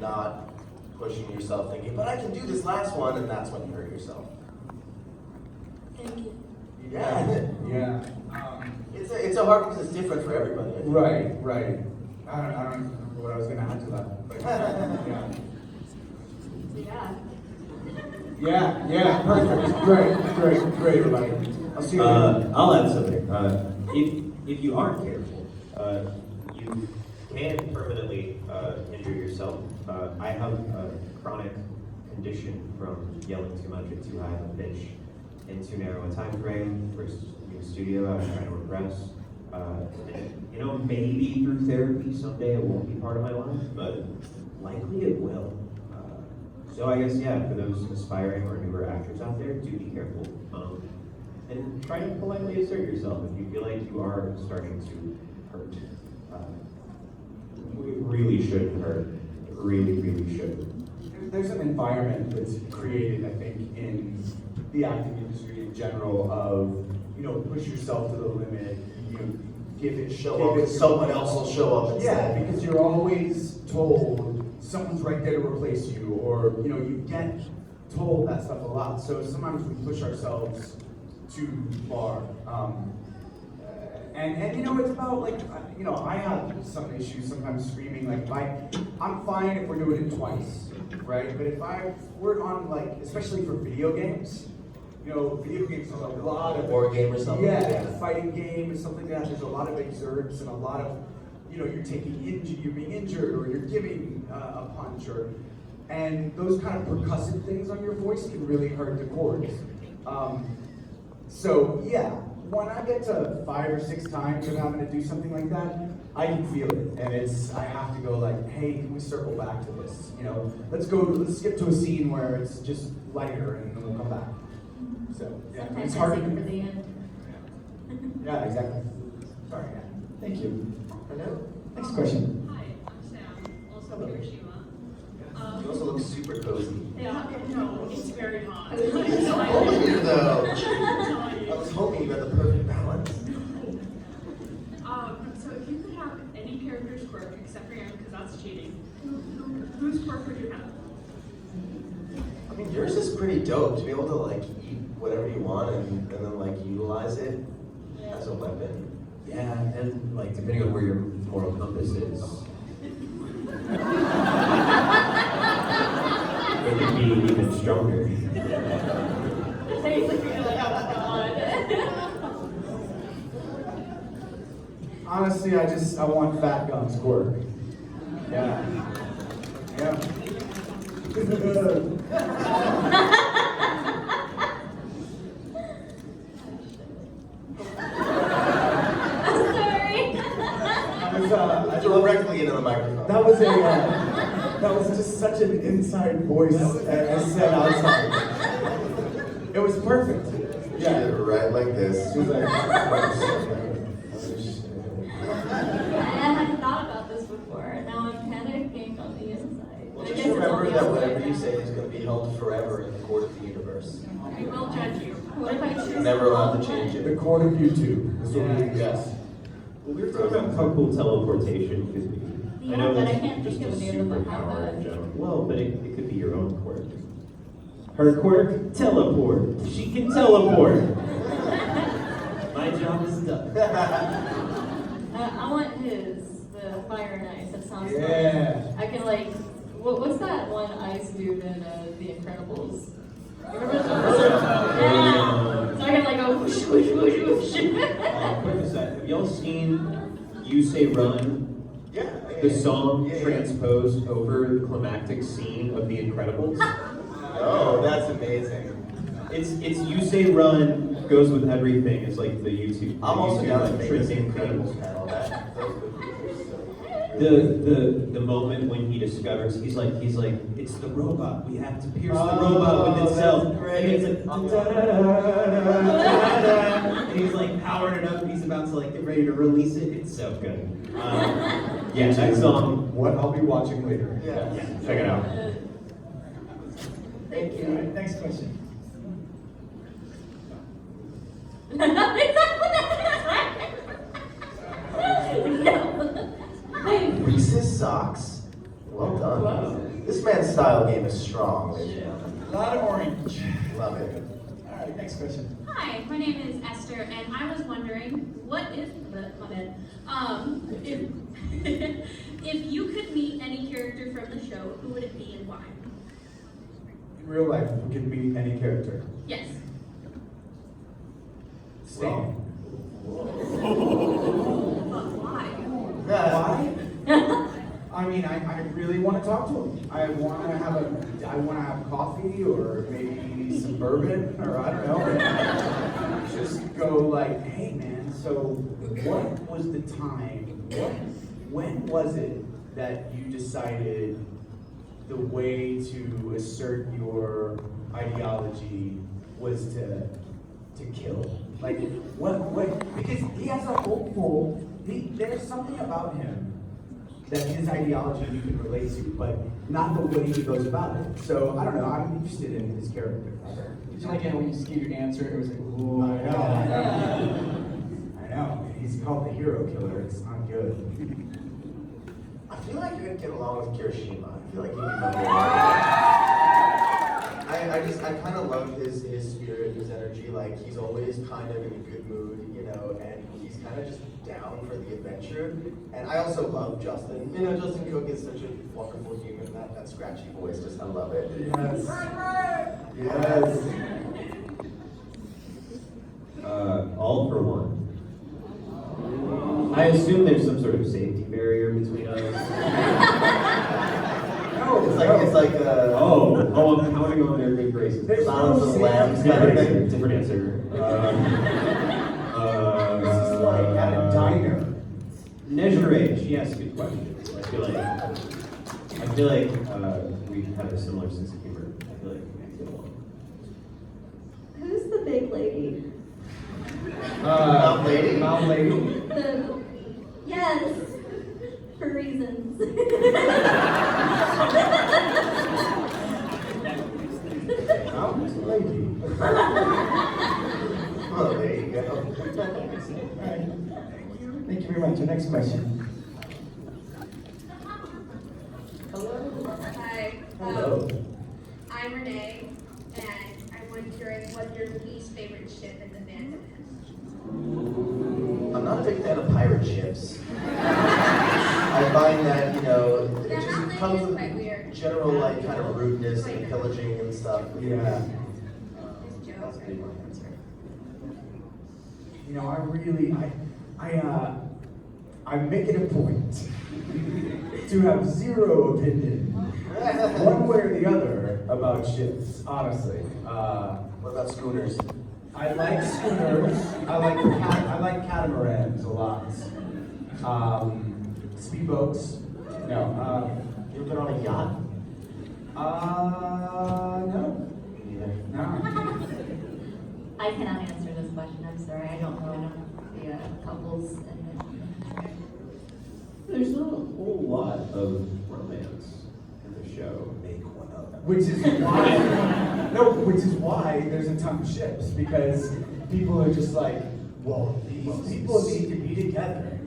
not pushing yourself, thinking, but I can do this last one, and that's when you hurt yourself. Thank you. Yeah. Yeah. It's a hard because it's different for everybody. Right. I don't remember what I was going to add to that. But, yeah. Perfect. Great, everybody. I'll see you later. I'll add something. If you aren't careful, you can permanently injure yourself. I have a chronic condition from yelling too much at too high of a pitch in too narrow a time frame. First new studio, I was trying to regress. Maybe through therapy someday it won't be part of my life, but likely it will. So I guess, for those aspiring or newer actors out there, do be careful. And try to politely assert yourself if you feel like you are starting to hurt. It really shouldn't hurt. It really shouldn't. There's an environment that's created, I think, in the acting industry in general of, push yourself to the limit, give it, Someone else will show up instead. Yeah, because you're always told someone's right there to replace you, or, you get told that stuff a lot. So sometimes we push ourselves too far. And it's about, I have some issues sometimes screaming, I'm fine if we're doing it twice, right? But if we're on, especially for video games, video games are a lot of... War game or something? Yeah, fighting game and something like that. There's a lot of exerts and a lot of, you're you're being injured, or you're giving a punch, and those kind of percussive things on your voice can really hurt the cords. When I get to 5 or 6 times of having to do something like that, I can feel it, and I have to go hey, can we circle back to this? Let's skip to a scene where it's just lighter, and then we'll come back. So, Sometimes it's hard I to sing for the end. Yeah, exactly. Sorry, Thank you. Hello? Next question. Hi, I'm Sam, also Hiroshima. You also look super cozy. Yeah, no, it's very hot. I told you though. I was hoping you had the perfect balance. So if you could have any character's quirk except for Aaron, because that's cheating, whose quirk would you have? I mean, yours is pretty dope to be able to eat whatever you want and then utilize it as a weapon. Yeah, and depending on where your moral compass is, it could be even stronger. Honestly, I want Fat Gum's quirk. Yeah. Directly into the microphone. That was just such an inside voice I said outside. It was perfect. Yeah. Right like this. She was like, I hadn't thought about this before. Now I'm panicking on the inside. Well, I just guess it's remember on the that outside. whatever you say is going to be held forever in the court of the universe. We will judge you. What if I choose Never allowed to change the it. court of YouTube. That's what we do. Yes. Well, we were talking about how cool teleportation could be. Yeah, I know but I that's can't just think a of any of them that have superpower that. in general. Well, but it could be your own quirk. Her quirk, teleport. She can teleport. My job is done. I want the fire and ice. That sounds fun. Yeah. I can what's that one ice dude in The Incredibles? Remember that? Yeah. So I can go whoosh, whoosh, whoosh, whoosh. Quick aside, have y'all seen You Say Run? Yeah. The song Yeah. transposed over the climactic scene of The Incredibles? Oh, that's amazing. It's You Say Run goes with everything. It's the YouTube. I'm also YouTube, down to make this trending Incredibles thing. panel. Those would be so The moment when he discovers he's like it's the robot. We have to pierce the robot with itself. That's great. And he's da-da-da-da-da-da-da. And he's powering it up. And he's about to get ready to release it. It's so good. That song. What I'll be watching later. Yeah. Check it out. Thank you. All right, next question. No. Reese's socks. Well done. Wow. This man's style game is strong, ladies and gentlemen. A lot of orange. Love it. All right, next question. Hi, my name is Esther, and I was wondering, what if, my bad, if, if you could meet any character from the show, who would it be and why? In real life, we can meet any character. Yes. Stan. But why? Why? I mean, I really want to talk to him. I want to have coffee or maybe some bourbon or I don't know. Just go like, hey man, so what was the time? When was it that you decided the way to assert your ideology was to kill? Like what? Because he has a hopeful. There's something about him that his ideology you can relate to, but not the way he goes about it. So I don't know. I'm interested in his character. Did you like it when you just gave your answer? It was like, ooh. I know. He's called the hero killer. It's not good. I feel like you would get along with Kirishima. I feel like he'd be I kind of love his spirit, his energy. Like he's always kind of in a good mood, you know, and he's kind of just down for the adventure. And I also love Justin. You know, Justin Cook is such a wonderful human. That scratchy voice, just I love it. Yes. Yes. All for one. I assume there's some sort of safety barrier between us. No, It's like I'm counting on their good graces. There's Silence no of the Lambs kind of thing. Different answer. This is like at a diner. Measure age, yes, good question. I feel like we have a similar sense of humor. I feel like we get along. Who's the big lady? Mount Lady? Mount Lady. Yes, for reasons. Mount Lady. Oh, there you go. All right. Thank you very much. Our next question. Hi, Hello. I'm Renee, and I'm wondering what your least favorite ship in the fandom is. I'm not a big fan of pirate ships. I find that, you know, it Yeah, just Mount comes Lady is with quite weird. general, like, kind of rudeness and pillaging and stuff. Yeah. It's Joe's right answer. You know, I make it a point to have zero opinion, one way or the other, about ships. Honestly, What about schooners? I like schooners. I like catamarans a lot. Speedboats. No. You ever been on a yacht? No. Me neither. No. I cannot answer this question. I'm sorry. I don't know enough the couples. There's not a whole lot of romance in the show. Make one up. Which is why there's a ton of ships, because people are just like, well, these people need to be together.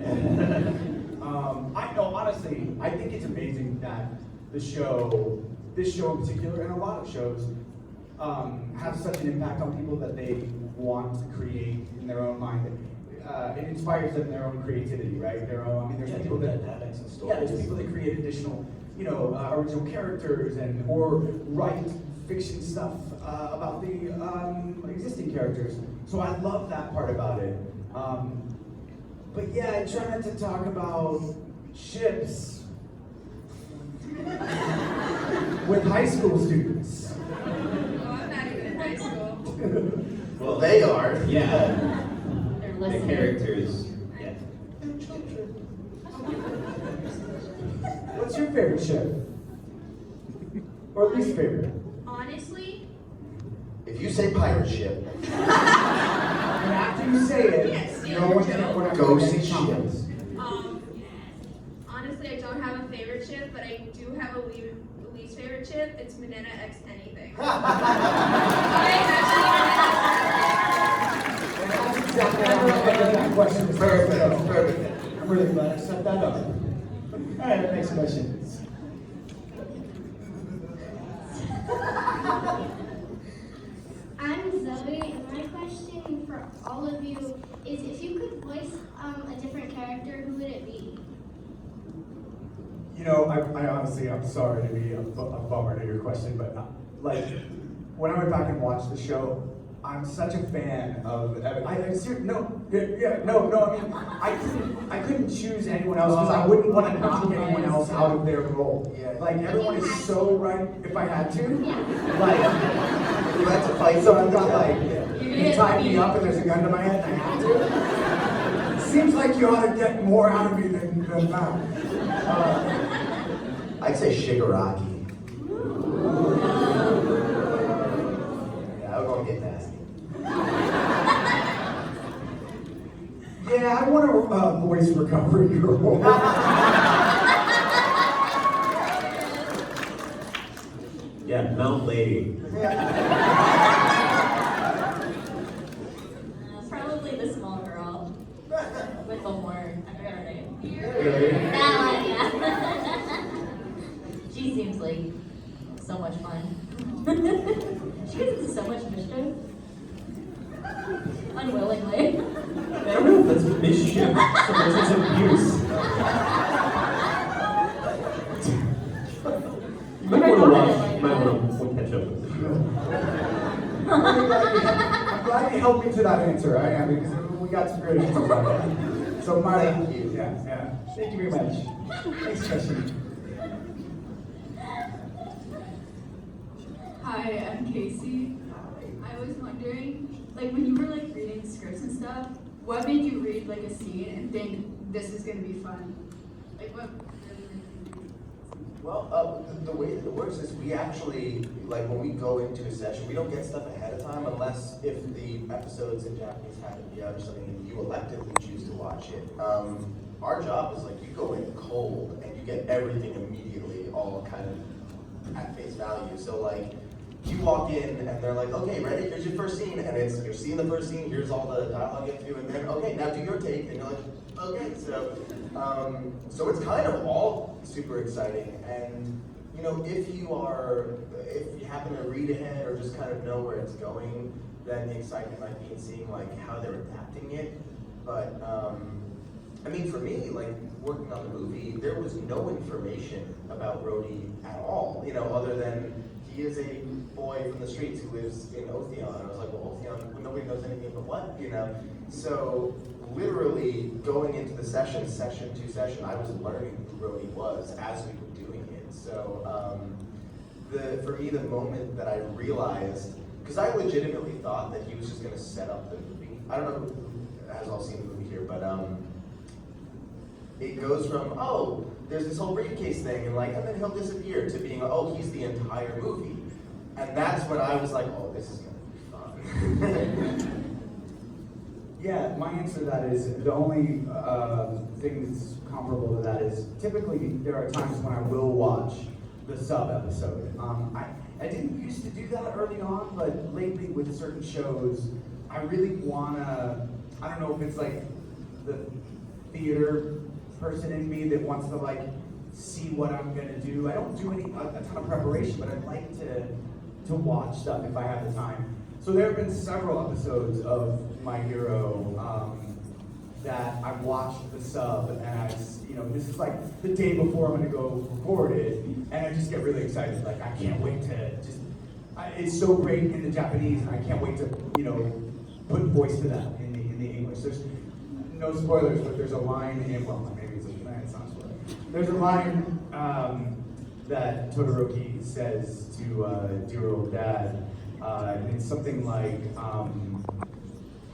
I know, honestly, I think it's amazing that this show in particular, and a lot of shows, have such an impact on people that they want to create in their own mind. It inspires them in their own creativity, right? Their own. I mean, there's people that dynamics and there's people that create additional, original characters or write fiction stuff about the existing characters. So I love that part about it. But yeah, I try not to talk about ships with high school students. Oh, I'm not even in high school. Well, they are. Yeah, They're the listening. characters. Yeah. What's your favorite ship? Or least favorite? Honestly, If you say pirate ship, And after you say it, Yes, no one's gonna put up Go any see comments. honestly, I don't have a favorite ship, but I do have a least favorite ship. It's Mineta X anything. And that's exactly how I think that question is supposed to go. perfect. I'm really glad I set that up. All right, next question. all of you is if you could voice a different character, who would it be? You know, I honestly, I'm sorry to be a bummer to your question, but like, when I went back and watched the show, I'm such a fan of Evan. I mean, I couldn't choose anyone else because I wouldn't want to knock anyone else out of their role. Yeah. Like, everyone is so right, if I had to. Like, You had to fight so I've got like, You're you tied me up and there's a gun to my head and I have to. Seems like you ought to get more out of me than that. I'd say Shigaraki. Yeah, I would want to get nasty. Yeah, I want a voice recovery girl. Yeah, Mount Lady. Probably the small girl with the horn. I forgot her name. Really? That one, yeah. She seems like so much fun. She gets into so much mischief. Unwillingly. I don't know if that's mischief. Sometimes it's abuse. You might want to watch. You might want to catch up with the show. I'm glad you helped me to that answer. I am, because we got some great answers out there. So, Maya, Thank you. Yeah. Thank you very much. Thanks, Christian. Hi, I'm Casey. I was wondering, like when you were like reading scripts and stuff, what made you read like a scene and think this is gonna be fun? Like what? Well, the way that it works is we actually, like when we go into a session, we don't get stuff ahead of time unless if the episodes in Japanese happen to be out or something and you electively choose to watch it. Our job is like you go in cold and you get everything immediately, all kind of at face value. So like, you walk in and they're like, okay, ready? Here's your first scene, and it's you're seeing the first scene. Here's all the dialogue you have to do, and then okay, now do your take, and you're like, okay. So it's kind of all super exciting, and you know, if you happen to read ahead or just kind of know where it's going, then the excitement might be in seeing like how they're adapting it. But I mean, for me, like working on the movie, there was no information about Rhodey at all, you know, other than he is a boy from the streets who lives in Otheon. And I was like, well, Otheon, well, nobody knows anything but what, you know? So literally going into the session to session, I was learning who Rhodey was as we were doing it. So for me, the moment that I realized, because I legitimately thought that he was just gonna set up the movie. I don't know who has all seen the movie here, but it goes from, oh, there's this whole briefcase thing, and then he'll disappear, to being, oh, he's the entire movie. And that's when I was like, oh, this is gonna be fun. Yeah, my answer to that is, the only thing that's comparable to that is, typically there are times when I will watch the sub episode. I didn't used to do that early on, but lately with certain shows, I really wanna, I don't know if it's like the theater person in me that wants to like see what I'm gonna do. I don't do a ton of preparation, but I'd like to watch stuff if I have the time. So there have been several episodes of My Hero that I've watched the sub, and this is like the day before I'm gonna go record it, and I just get really excited. Like I can't wait to it's so great in the Japanese, and I can't wait to put voice to that in the English. There's no spoilers, but there's a line in maybe it's not a spoiler. There's a line that Todoroki says to dear old dad. And it's something like,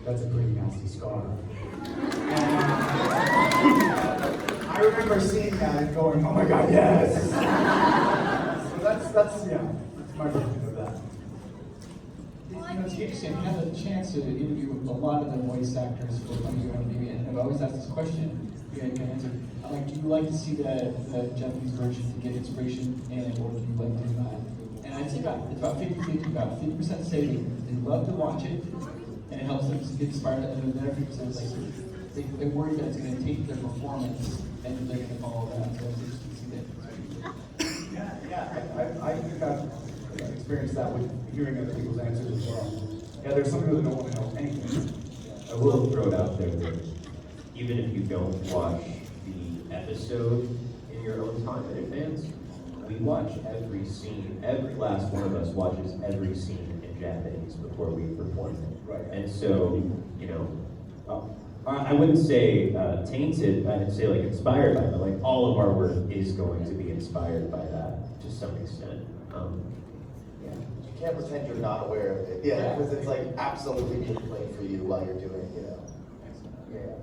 that's a pretty nasty scar. And I remember seeing that and going, oh my god, yes! So that's my version of that. It's interesting. I had a chance to interview a lot of the voice actors for My Hero Academia, and I've always asked this question. You guys can answer. I'm like, do you like to see the Japanese version to get inspiration in it, or do you like to do that? And I'd say it's about 50-50. About 50% say they love to watch it, and it helps them get inspired, and then the other 50% is like they worry that it's going to taint their performance, and they're going to follow that. So it's interesting to see that. Yeah, I think I've experienced that with hearing other people's answers as well. Yeah, there's some people that don't want to know anything. I will throw it out there that even if you don't watch the episode in your own time in advance, we watch every scene. Every last one of us watches every scene in Japanese before we perform it. Right. And so, you know, I wouldn't say tainted, I'd say like inspired by it. Like all of our work is going to be inspired by that to some extent. Yeah. You can't pretend you're not aware of it. Yeah, because it's like absolutely being played for you while you're doing it, you know. Yeah.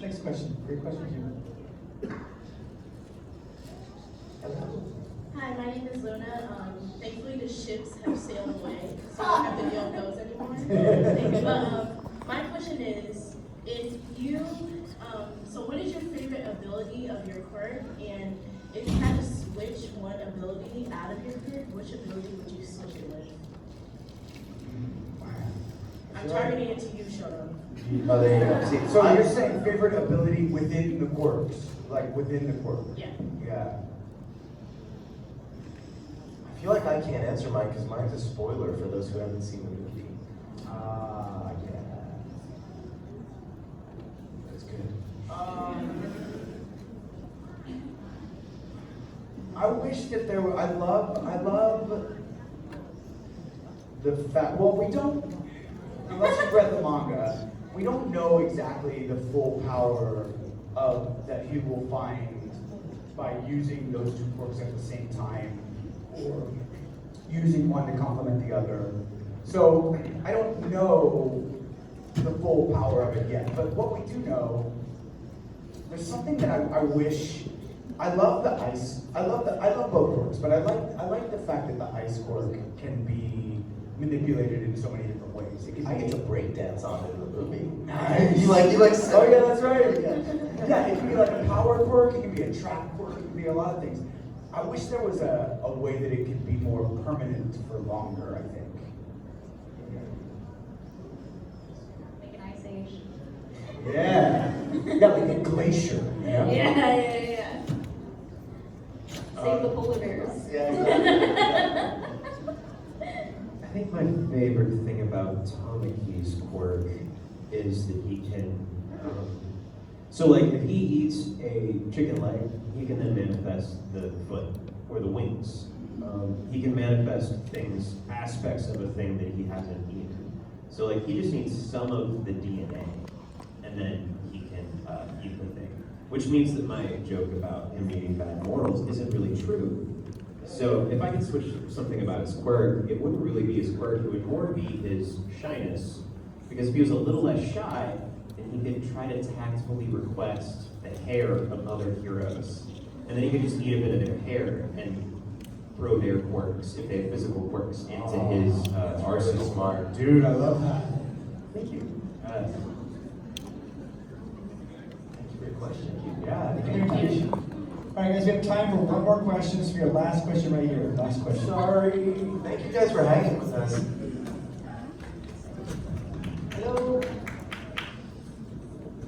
Next question. Great question, Hello. Hi, my name is Luna. Thankfully the ships have sailed away, so I don't have to deal with those anymore. But my question is, if you, so what is your favorite ability of your quirk? And if you had to switch one ability out of your quirk, which ability would you switch it with? I'm targeting it to you, Shoto. Oh, there you go. See, So you're saying favorite ability within the quirks, like within the quirk? Yeah. Yeah. I feel like I can't answer mine because mine's a spoiler for those who haven't seen the movie. Yeah. That's good. I wish that there were. I love the fact. Well, we don't. Unless you've read the manga, we don't know exactly the full power of that he will find by using those two quirks at the same time, or using one to complement the other. So I don't know the full power of it yet. But what we do know, there's something that I wish. I love the ice. I love both quirks, but I like the fact that the ice quirk can be manipulated in so many different ways. I get to break dance on it in the movie. Nice. You like. Oh yeah, that's right. Yeah, it can be like a power quirk. It can be a trap quirk. It can be a lot of things. I wish there was a way that it could be more permanent for longer. I think. Like an ice age. Yeah. Yeah, like a glacier. Yeah. Yeah. Save the polar bears. Yeah, exactly. I think my favorite thing about Tamaki's quirk is that he can, so like if he eats a chicken leg, he can then manifest the foot or the wings. He can manifest things, aspects of a thing that he hasn't eaten. So like he just needs some of the DNA, and then he can eat the thing. Which means that my joke about him eating bad morals isn't really true. So if I could switch something about his quirk, it wouldn't really be his quirk, it would more be his shyness. Because if he was a little less shy, then he could try to tactfully request the hair of other heroes. And then he could just eat a bit of their hair and throw their quirks, if they have physical quirks, into his arsenal. Smart. Dude, I love that. Thank you. Thank you for your question. Yeah. Thank you. All right, guys, we have time for one more question. So your last question right here. Last question. Sorry. Thank you guys for hanging with us. Hello.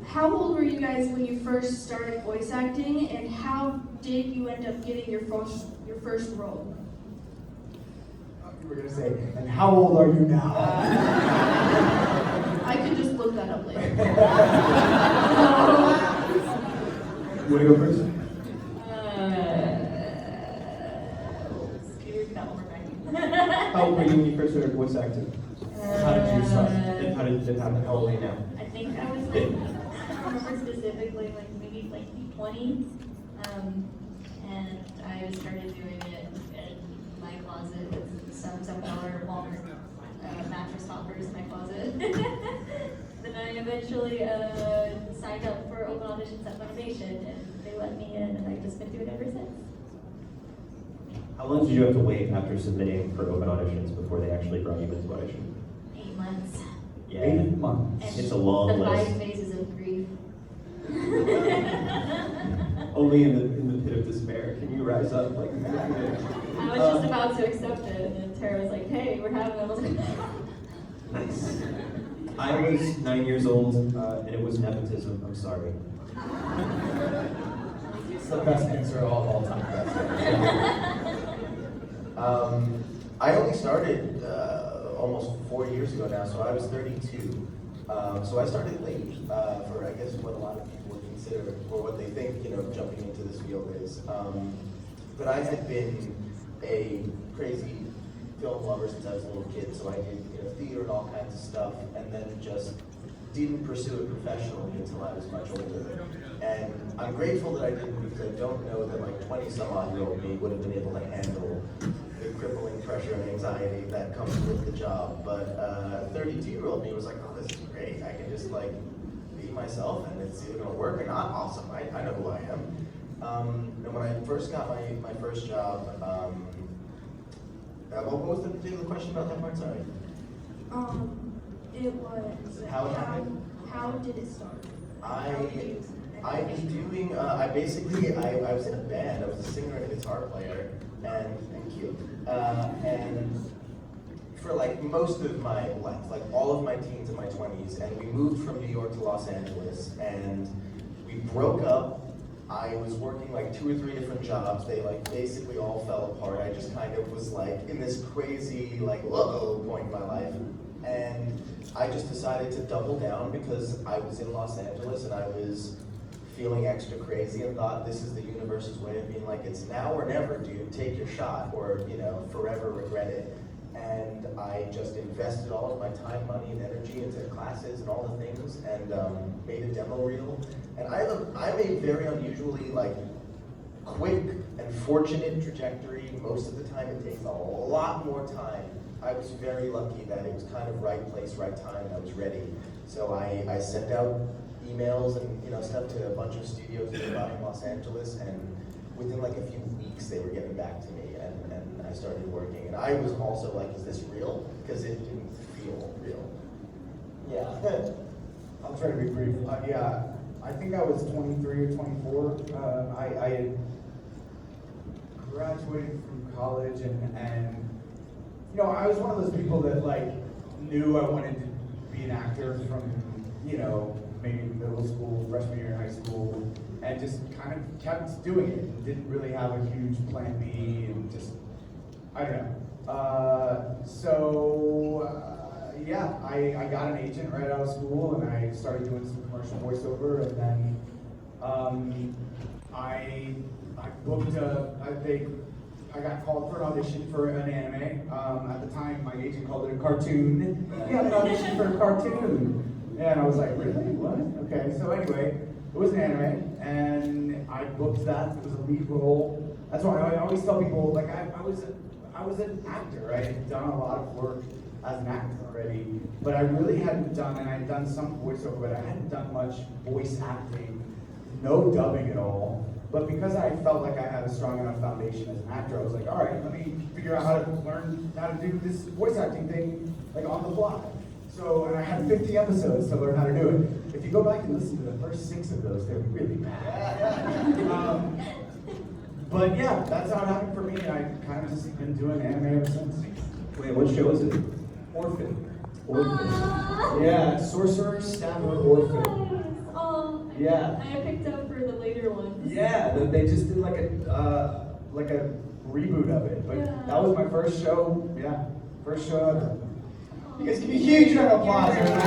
How old were you guys when you first started voice acting, and how did you end up getting your first role? We're gonna say, and how old are you now? I could just look that up later. You wanna go first? Can you repeat that one more time? How old were you when you first started voice acting? How did you start? Then how did it happen? How old are you now? I think I was like, I don't remember specifically, like maybe like 20. And I started doing it in my closet with some $7 Walmart mattress toppers in my closet. Then I eventually signed up for open auditions at Funimation, and they let me in, and I've just been doing it ever since. How long did you have to wait after submitting for open auditions before they actually brought you into audition? 8 months. Yeah. 8 months. And It's a long the list. 5 phases of grief. Only in the pit of despair can you rise up like that. I was just about to accept it, and then Tara was like, "Hey, we're having." I was like, Nice. I was 9 years old, and it was nepotism. I'm sorry. It's the best answer of all time. I only started almost 4 years ago now, so I was 32. So I started late for, I guess, what a lot of people would consider, or what they think, jumping into this field is. But I had been a crazy film lover since I was a little kid, so I did theater and all kinds of stuff, and then just didn't pursue it professionally until I was much older. And I'm grateful that I didn't, because I don't know that like 20-some-odd-year-old me would have been able to handle the crippling pressure and anxiety that comes with the job. But 32-year-old me was like, oh, this is great. I can just like be myself, and it's either gonna work or not. Awesome. I know who I am. And when I first got my first job, what was the particular question about that part? Sorry. It was How it happened? how did it start? I was doing, I was in a band. I was a singer and a guitar player, and thank you. And for like most of my life, like all of my teens and my 20s, and we moved from New York to Los Angeles, and we broke up. I was working like 2 or 3 different jobs. They like basically all fell apart. I just kind of was like in this crazy like whoa point in my life. And I just decided to double down because I was in Los Angeles and I was feeling extra crazy and thought this is the universe's way of being like, it's now or never, dude. Take your shot or, forever regret it. And I just invested all of my time, money, and energy into classes and all the things, and made a demo reel. And I'm a very unusually like quick and fortunate trajectory. Most of the time it takes a lot more time. I was very lucky that it was kind of right place, right time, and I was ready. So I sent out emails and stuff to a bunch of studios nearby in Los Angeles, and within like a few weeks they were getting back to me, and I started working. And I was also like, is this real? Because it didn't feel real. Yeah. I'll try to be brief. Yeah, I think I was 23 or 24. I had graduated from college, and I was one of those people that like knew I wanted to be an actor from maybe middle school, freshman year in high school, and just kind of kept doing it. Didn't really have a huge plan B, and just I don't know. Yeah, I got an agent right out of school, and I started doing some commercial voiceover, and then I booked I got called for an audition for an anime. At the time, my agent called it a cartoon. You have an audition for a cartoon. And I was like, really? What? Okay, so anyway, it was an anime, and I booked that. It was a lead role. That's why I always tell people, like, I was an actor, right? I had done a lot of work as an actor already, but I really hadn't done, and I'd done some voiceover, but I hadn't done much voice acting, no dubbing at all. But because I felt like I had a strong enough foundation as an actor, I was like, all right, let me figure out how to learn how to do this voice acting thing, like on the fly. So, and I had 50 episodes to learn how to do it. If you go back and listen to the first 6 of those, they're really bad. But yeah, that's how it happened for me, and I kind of just been doing anime ever since. Wait, what show is it? Orphan. Yeah, Sorcerer, Stabber, Orphan. Oh, Yeah. I picked up for the later ones. Yeah, they just did like a reboot of it. But that was my first show. Yeah, first show ever. You guys give me a huge round of applause, everybody.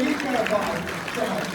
Huge round of applause.